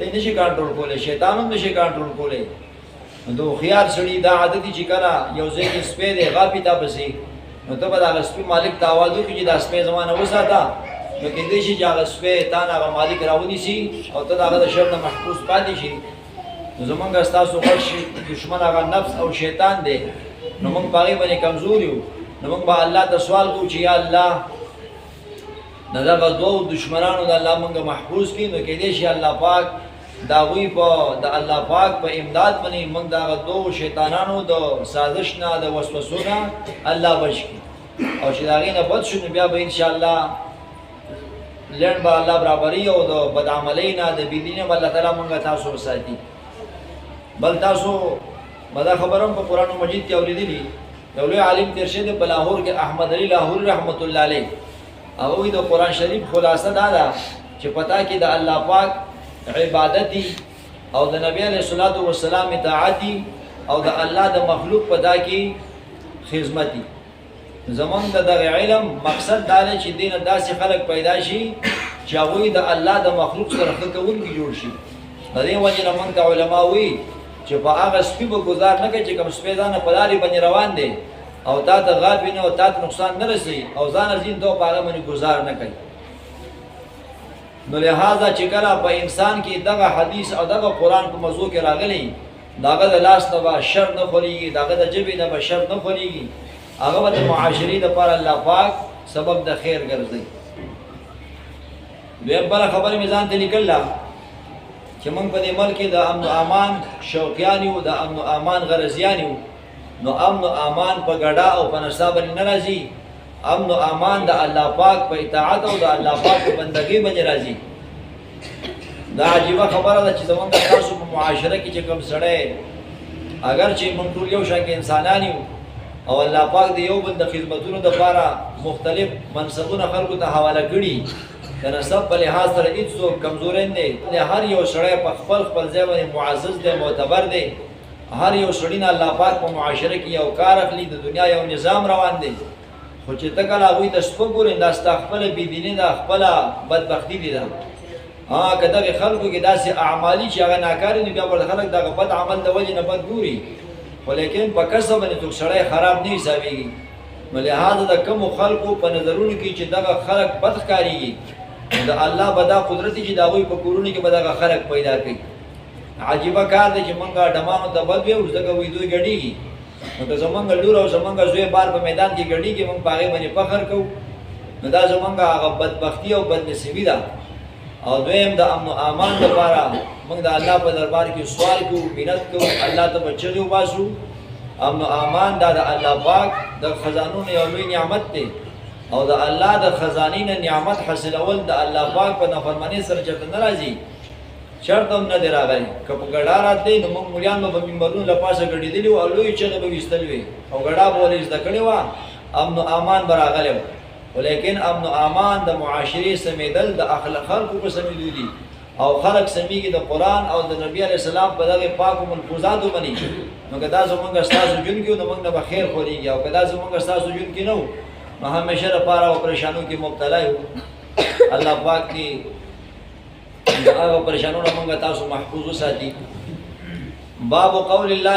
ته نشي کنټرول کولای، شیطان هم نشي کنټرول کولای. نو خيار سړي دا عادت چې کړه یو ځای کې سپې دی غاپی تا پسې، نو ته به دا سپې مالک ته आवाज وکړي چې دا سپې زمانه وساته، نو کېدای شي چې هغه سپې تا نه هغه مالک راونیسي او ته د هغه د شر نه محفوظ پاتې شي. نو زمونږ ستاسو غټ دشمن هغه نفس او شیطان دی، نو موږ په هغې باندې کمزور یو. نو موږ به الله ته سوال کوو چې یا الله د دغه دوو دشمنانو د الله موږ محفوظ کړي. نو کېدای شي الله پاک د هغوی په د الله پاک په امداد باندې موږ د هغه دوو شیطانانو د سازش نه د وسوسو نه الله بچ کړي، او چې د هغې نه بچ شو نو بیا به انشاءالله لړ به الله برابري او د بدعملۍ نه د بېدینۍ به الله تعالی موږ تاسو وساتي. بل تاسو به دا خبره هم په قرآن مجید کې اورېدلي، یو لوی عالم تېر شوی دی په لاهور کې، احمد علي لاهوري رحمت الله علیه. هغوی د قرآن شریف خلاصه دا ده چې پتا کې د الله پاک عبادت دي او د نبی علیه الصلاة والسلام اطاعت دي او د الله د مخلوق پتا کې خدمت دي. زمونږ د دغه علم مقصد دا دی چې دینه داسې خلک پیدا شي چې هغوی د الله د مخلوق سره ښه کوونکي جوړ شي. د دې وجې نه موږ ته علما وایي چې په هغه سپي به ګزار نه کوي چې کوم سپی ځانه په لارې باندې روان دی او تا ته غاب وي نه او تا ته نقصان نه رسوي او ځان ځین ته په هغه باندې ګزار نه کوي. نو لہذا چې کله په انسان کې دغه حدیث او دغه قرآن په موضوع کې راغلی، دغه د لاس نه به شر نه خورېږي، دغه د ژبې نه به شر نه خورېږي، هغه به د معاشرې دپاره الله پاک سبب د خیر ګرځوي. دویم بله خبره مې ځان ته لیکله چې موږ په دې ملک کې د امن و امان شوقیان یو، د امن و امان غرضیان یو. نو امن و امان په ګډا او په نڅا باندې نه راځي، امن و امان د الله پاک په اطاعت او د الله پاک په بندګۍ باندې راځي. دا عجیبه خبره ده چې زمونږ تاسو په معاشره کې چې کوم سړی اگر چې موږ ټول یو شان کې انسانان یو او الله پاک د یو بل د خدمتونو دپاره مختلف منصبونه خلکو ته حواله کړي، د نسب په لحاظ سره هېڅوک کمزوری نه دی. هر یو سړی په خپل خپل ځای باندې معزز دی، معتبر دی. هر یو سړي نه الله پاک په معاشره کې یو کار اخلي، د دنیا یو نظام روان دی. خو چې ته کله هغوی ته سپک ګورې دا ستا خپله بېدیني ده، خپله بدبختي دي ده. که دغې خلکو کې داسې اعمالي چې هغه ناکاري دي، بیا به خلک دغه بد عمل د وجې نه بد ګوري، خو لیکن په کسب باندې څوک سړی خراب نه حسابېږي. نو لحاظه د کومو خلکو په نظرونو کې چې دغه خلک بد ښکارېږي، د الله به دا قدرت چې د هغوی په کورونو کې به دغه خلک پیدا کوي. عجیبه کار دی چې موږ ډمانو ته بد ویو، ځکه وایي دوی ګډېږي. نو که زمونږ لور او زمونږ زوی بار په میدان کې ګډېږي، موږ په هغې باندې فخر کوو، نو دا زمونږ هغه بدبختي او بدنصیبي ده. او دویم د امن و امان دپاره موږ د الله په دربار کې سوال کوو، منت کوو، الله ته به چغې وباسو. امن و امان دا د الله پاک د خزانو نه یو لوی نعمت دی، او د الله د خزانې نه نعمت حاصلول د الله پاک په نافرمانۍ سره چېرته نه راځي، شرط هم نه دی راغلی. که په ګډا راتلی نو موږ مریان به په منبرونو له پاسه ګډېدلي وو او لویې چغې به ویستل وې او ګډا به ولې زده کړې وه، امن و امان به راغلی و. خو لیکن امن و امان د معاشرې سمیدل د خلکو په سمیدو دي، او خلک سمیږي د قرآن او د نبي علیه السلام په دغې پاکو ملفوظاتو باندې. نو که دا زمونږ ستاسو ژوند کې و نو موږ نه به خیر خورېږي، او که دا زمونږ ستاسو ژوند کې نه و نو همیشه دپاره او پریشانو کې مبتلا یو. الله پاک دې د هغه پریشانو نه موږ تاسو محفوظ وساتي. باب قول الله